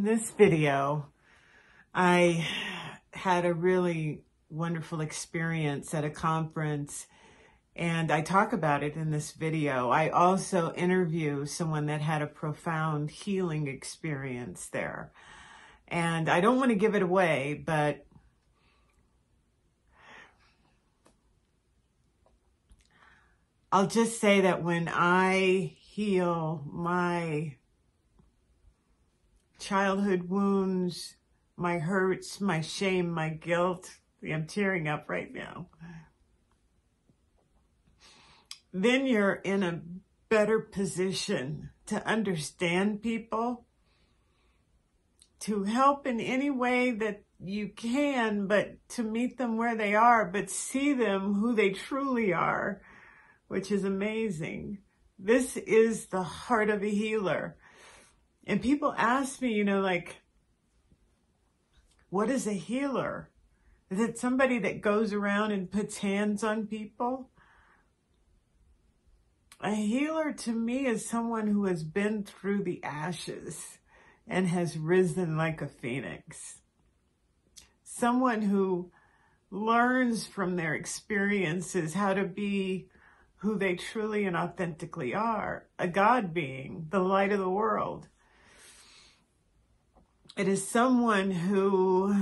this video, I had a really wonderful experience at a conference, and I talk about it in this video. I also interview someone that had a profound healing experience there. And I don't want to give it away, but I'll just say that when I heal my childhood wounds, my hurts, my shame, my guilt, I'm tearing up right now, then you're in a better position to understand people, to help in any way that you can, but to meet them where they are, but see them who they truly are, which is amazing. This is the heart of a healer. And people ask me, like, what is a healer? Is it somebody that goes around and puts hands on people? A healer to me is someone who has been through the ashes and has risen like a phoenix. Someone who learns from their experiences how to be who they truly and authentically are, a God being, the light of the world. It is someone who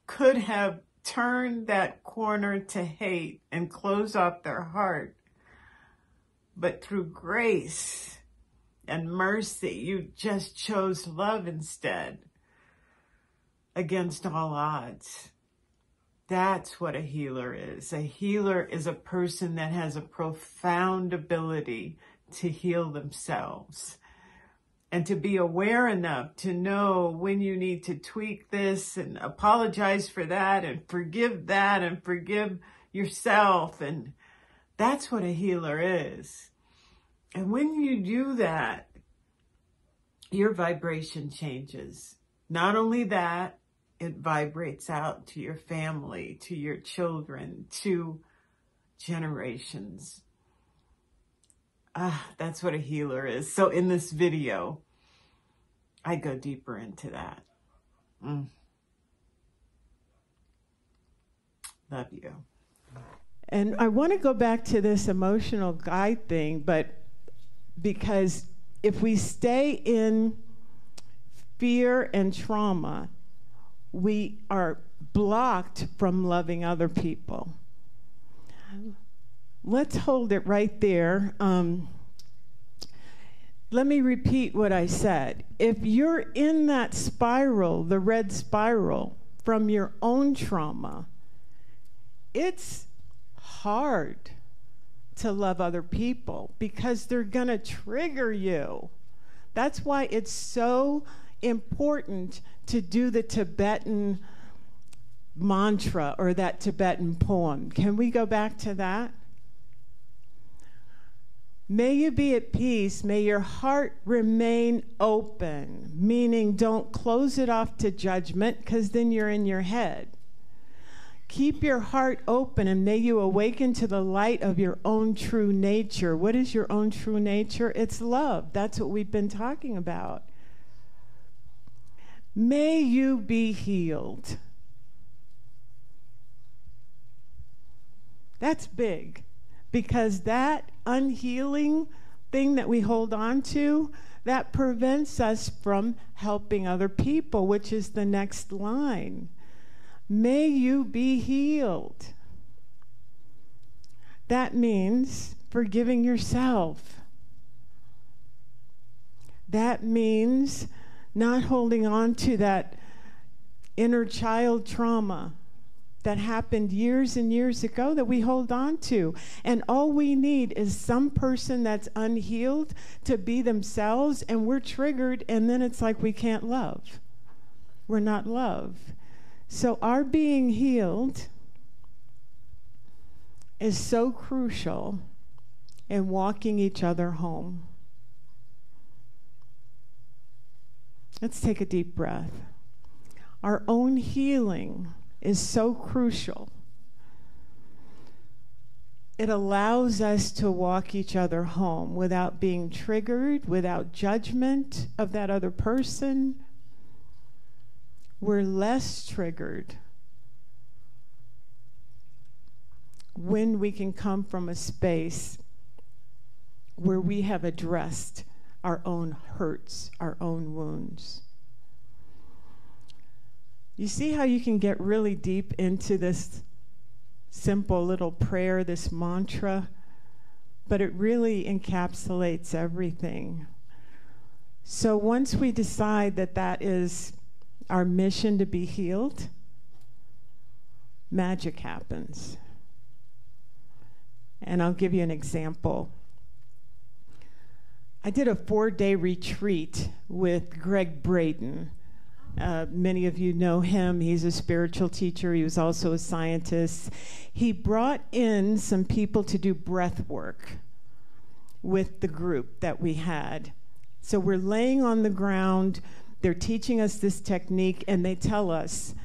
could have turned that corner to hate and close off their heart, but through grace and mercy, you just chose love instead, against all odds. That's what a healer is. A healer is a person that has a profound ability to heal themselves and to be aware enough to know when you need to tweak this and apologize for that and forgive yourself. And that's what a healer is. And when you do that, your vibration changes. Not only that, it vibrates out to your family, to your children, to generations. That's what a healer is. So in this video, I go deeper into that. Love you. And I want to go back to this emotional guide thing, but because if we stay in fear and trauma, we are blocked from loving other people. Let's hold it right there. Let me repeat what I said. If you're in that spiral, the red spiral, from your own trauma, it's hard to love other people because they're going to trigger you. That's why it's so important to do the Tibetan mantra or that Tibetan poem. Can we go back to that? May you be at peace. May your heart remain open, meaning don't close it off to judgment because then you're in your head. Keep your heart open and may you awaken to the light of your own true nature. What is your own true nature? It's love. That's what we've been talking about. May you be healed. That's big, because that unhealing thing that we hold on to, that prevents us from helping other people, which is the next line. May you be healed. That means forgiving yourself. That means not holding on to that inner child trauma that happened years and years ago that we hold on to. And all we need is some person that's unhealed to be themselves, and we're triggered, and then it's like we can't love. We're not love. So our being healed is so crucial in walking each other home. Let's take a deep breath. Our own healing is so crucial. It allows us to walk each other home without being triggered, without judgment of that other person. we're less triggered when we can come from a space where we have addressed our own hurts, our own wounds. You see how you can get really deep into this simple little prayer, this mantra, but it really encapsulates everything. So once we decide that that is our mission to be healed, magic happens. And I'll give you an example. I did a 4-day retreat with Greg Braden. Many of you know him. He's a spiritual teacher. He was also a scientist. He brought in some people to do breath work with the group that we had. So we're laying on the ground. They're teaching us this technique, and they tell us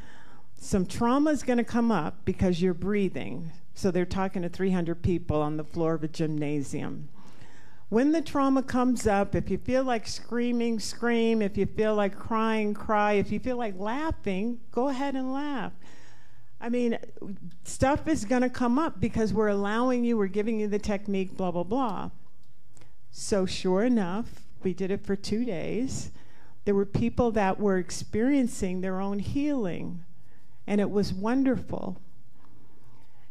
some trauma is going to come up because you're breathing. So they're talking to 300 people on the floor of a gymnasium. When the trauma comes up, if you feel like screaming, scream. If you feel like crying, cry. If you feel like laughing, go ahead and laugh. I mean, stuff is going to come up because we're allowing you, we're giving you the technique, blah, blah, blah. So sure enough, we did it for 2 days. There were people that were experiencing their own healing, and it was wonderful.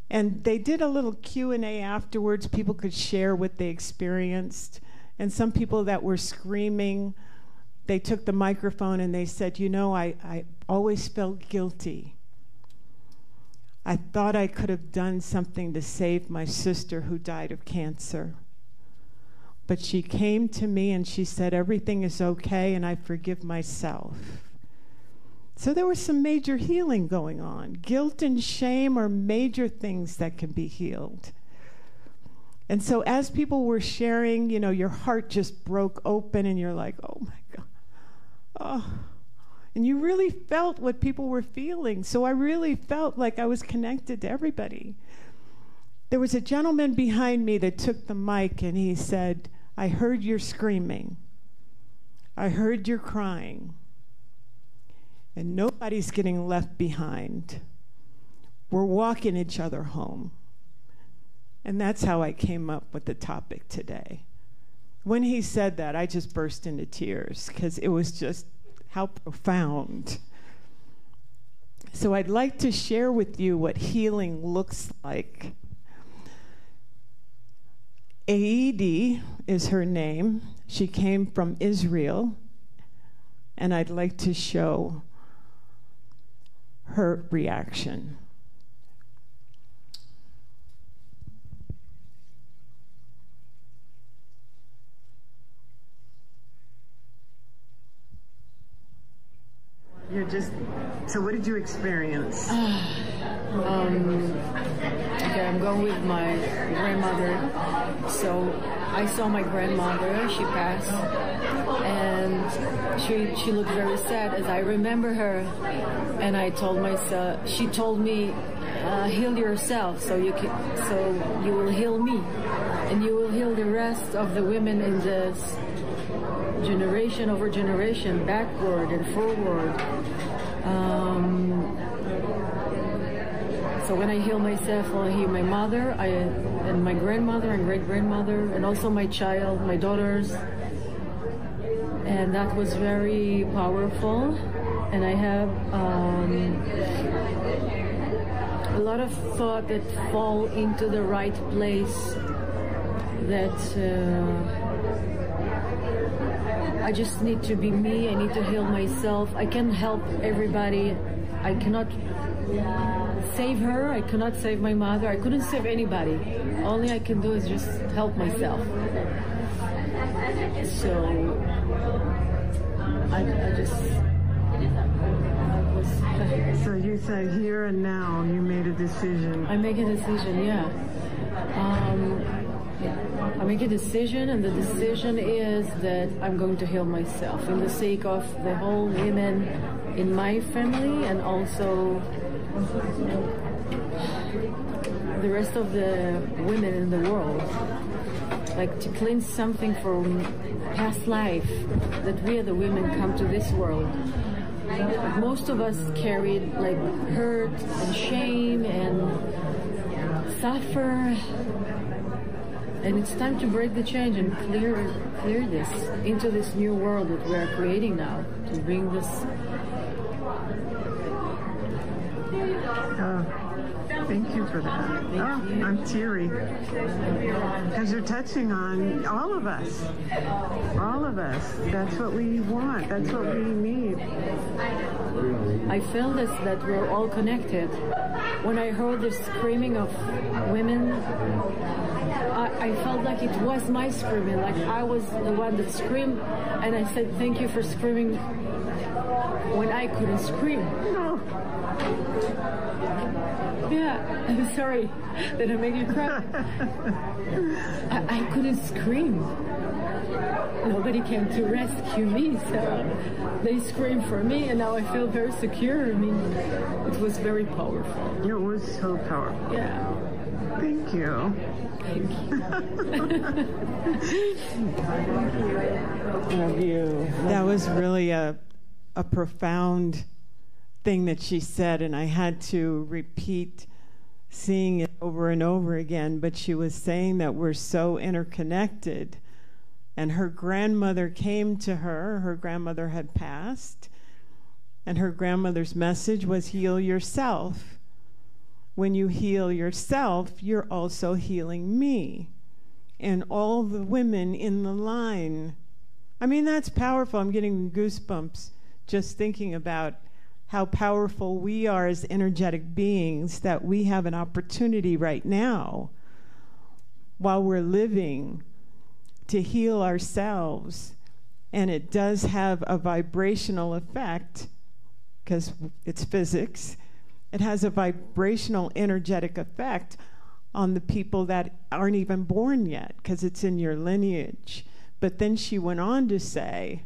And they did a little Q&A afterwards. People could share what they experienced. And some people that were screaming, they took the microphone and they said, you know, I always felt guilty. I thought I could have done something to save my sister who died of cancer. But she came to me and she said, everything is okay and I forgive myself. So there was some major healing going on. Guilt and shame are major things that can be healed. And so as people were sharing, you know, your heart just broke open and you're like, oh my God. Oh. And you really felt what people were feeling. So I really felt like I was connected to everybody. There was a gentleman behind me that took the mic and he said, I heard you're screaming. I heard you're crying. And nobody's getting left behind. We're walking each other home. And that's how I came up with the topic today. When he said that, I just burst into tears because it was just how profound. So I'd like to share with you what healing looks like. Aidi is her name. She came from Israel. And I'd like to show her reaction. So what did you experience? Okay, I'm going with my grandmother. So I saw my grandmother, she passed, and she looked very sad as I remember her. And I told myself, she told me, heal yourself so you will heal me. And you will heal the rest of the women in this generation over generation, backward and forward. So when I heal myself, I'll heal my mother, and my grandmother and great-grandmother, and also my child, my daughters. And that was very powerful. And I have a lot of thought that fall into the right place, that I just need to be me, I need to heal myself. I can help everybody. I cannot save her, I cannot save my mother, I couldn't save anybody. All I can do is just help myself. So So you said here and now you made a decision. I make a decision, yeah. I make a decision, and the decision is that I'm going to heal myself in the sake of the whole women in my family and also the rest of the women in the world. Like to cleanse something from past life, that we are the women come to this world. most of us carried like hurt and shame and suffer. And it's time to break the change and clear this into this new world that we are creating now, to bring this. Thank you for that. Thank you. I'm teary. Because you're touching on all of us. All of us. That's what we want. That's what we need. I feel this, that we're all connected. When I heard the screaming of women, I felt like it was my screaming, like I was the one that screamed, and I said, thank you for screaming when I couldn't scream. No. Yeah, I'm sorry that I made you cry. I couldn't scream. Nobody came to rescue me, so they screamed for me, and now I feel very secure. I mean, it was very powerful. It was so powerful. Yeah. Thank you. Thank you. Love you. That was really a profound thing that she said, and I had to repeat seeing it over and over again. But she was saying that we're so interconnected. And her grandmother came to her. Her grandmother had passed. And her grandmother's message was, heal yourself. When you heal yourself, you're also healing me. And all the women in the line. I mean, that's powerful. I'm getting goosebumps just thinking about how powerful we are as energetic beings, that we have an opportunity right now, while we're living, to heal ourselves. And it does have a vibrational effect, because it's physics. It has a vibrational, energetic effect on the people that aren't even born yet, because it's in your lineage. But then she went on to say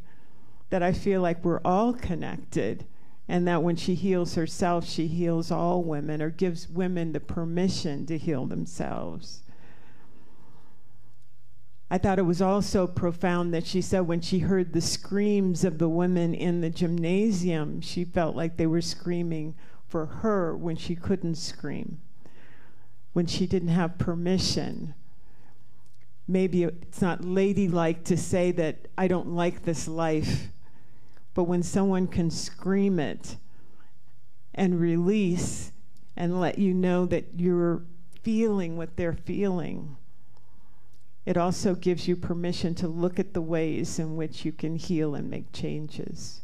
that I feel like we're all connected, and that when she heals herself, she heals all women, or gives women the permission to heal themselves. I thought it was also profound that she said when she heard the screams of the women in the gymnasium, she felt like they were screaming for her when she couldn't scream, when she didn't have permission. Maybe it's not ladylike to say that I don't like this life, but when someone can scream it and release and let you know that you're feeling what they're feeling, it also gives you permission to look at the ways in which you can heal and make changes.